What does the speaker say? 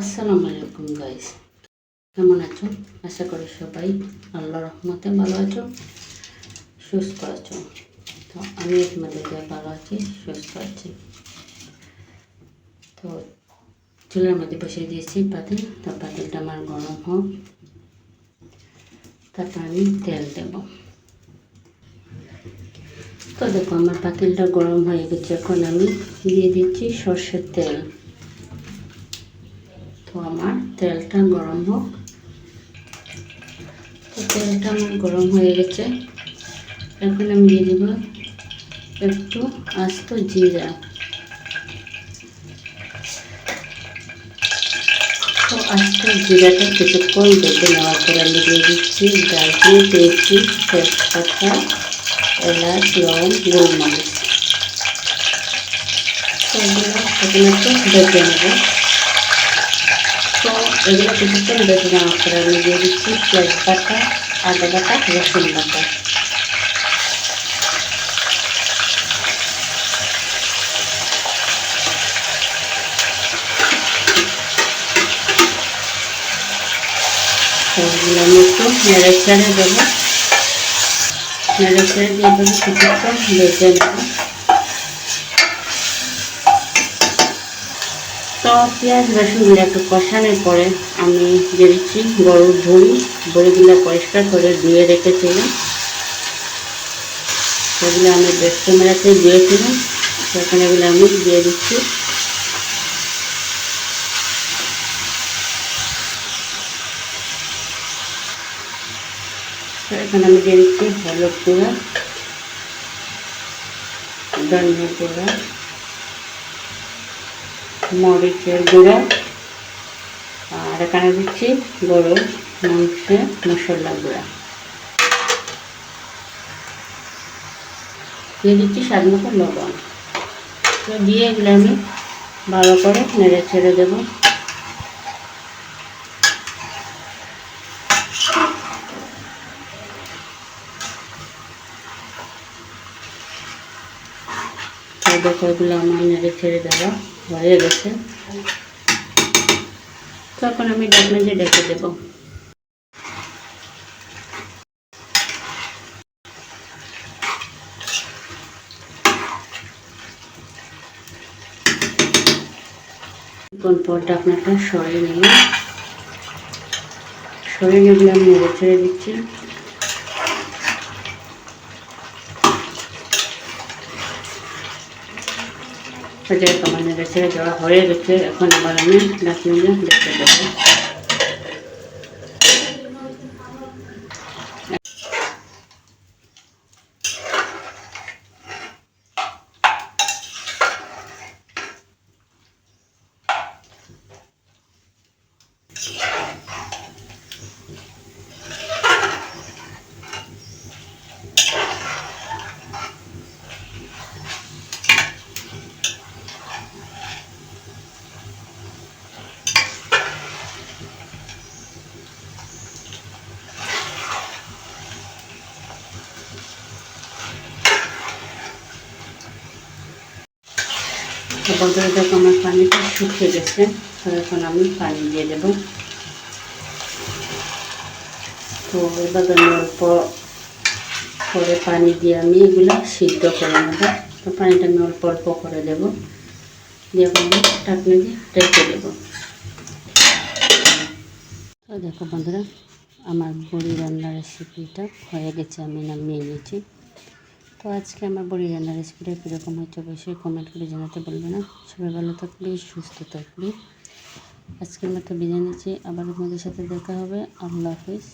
আসসালামু আলাইকুম গাইস, কেমন আছো? আশা করি সবাই আল্লাহর রহমতে ভালো আছো, সুস্থ আছো। তো আমি তোমাদের ভালো আছি, সুস্থ আছি। তো চুলার মধ্যে বসিয়ে দিয়েছি পাতিল। তো পাতিলটা আমার গরম হোক, তারপর আমি তেল দেব। তো দেখো আমার পাতিলটা গরম হয়ে গেছে, এখন আমি দিয়ে দিচ্ছি সর্ষের তেল। তো আমার তেলটা গরম হোক। তো তেলটা আমার গরম হয়ে গেছে, এখন আমি দিয়ে দেব একটু আস্ত জিরা। তো আস্ত জিরাটা কিছুক্ষণ বেটে নেওয়ার পর আমি দিয়ে দিচ্ছি দারচিনি, তেজপাতা, তেজপাতা, এলাচ, লং, গোলমরিচ। তো এগুলো প্রথমে একটু বেটে নেব। তো এগুলো কিছুক্ষণ বেটে নেওয়ার পর আমি দিয়ে দিচ্ছি তেজপাতা, আদা বাটা, রসুন বাটা। তো এগুলো আমি একটু নেড়ে ছেড়ে দেবো, নেড়ে ছেড়ে দিয়ে দেবো, কিছুক্ষণ বেটে নেব। তো পেঁয়াজ রসুনগুলো একটু কষানোর পরে আমি দিয়ে দিচ্ছি গরুর ভুঁড়ি। ভুঁড়িগুলো পরিষ্কার করে ধুয়ে রেখেছিলাম, সেগুলো আমি বেশ ক্যামেরাতে দিয়েছিলাম। সেখানে এগুলো আমি দিয়ে দিচ্ছি। এখানে আমি দিয়ে দিচ্ছি হলুদ গুঁড়া, ধনিয়া গুঁড়া, মরিচের গুঁড়া, আর এখানে দিচ্ছি গরুর মাংসের মশলা গুঁড়া, দিয়ে দিচ্ছি স্বাদ মতো লবণ। তো দিয়ে এগুলো আমি ভালো করে নেড়ে ছেড়ে দেবো। দেখো এগুলো আমার নেড়ে ছেড়ে দেওয়া হয়ে গেছে। তখন আমি ঢাকনা দিয়ে ঢেকে দেবো। পর ঢাকনাটা সরিয়ে নিলাম, সরিয়ে নিয়ে আমি নেড়ে ছেড়ে দিচ্ছি। আমার নেড়ে ছেড়ে দেওয়া হয়ে গেছে, এখন আবার আমি ঢাকনা দিয়ে ঢেকে দেবো। বন্ধুরা দেখো আমার পানিটা শুকিয়ে গেছে, তো এখন আমি পানি দিয়ে দেবো। তো এবার আমি অল্প করে পানি দিয়ে আমি এগুলো সিদ্ধ করে নেব। তো পানিটা আমি অল্প অল্প করে দেবো, দিয়ে আমি ঢাকনা দিয়ে ঢেকে দেবো। তো দেখো বন্ধুরা আমার বড়ি রান্নার রেসিপিটা হয়ে গেছে, আমি নামিয়ে নিয়েছি। তো আজকে আমার বড়ি রান্নার রেসিপিটা কীরকম হচ্ছে অবশ্যই কমেন্ট করে জানাতে বলবে না। সবাই ভালো থাকবে, সুস্থ থাকবে। আজকের মতো বিদায় নিচ্ছি, আবার আপনাদের সাথে দেখা হবে। আল্লাহ হাফেজ।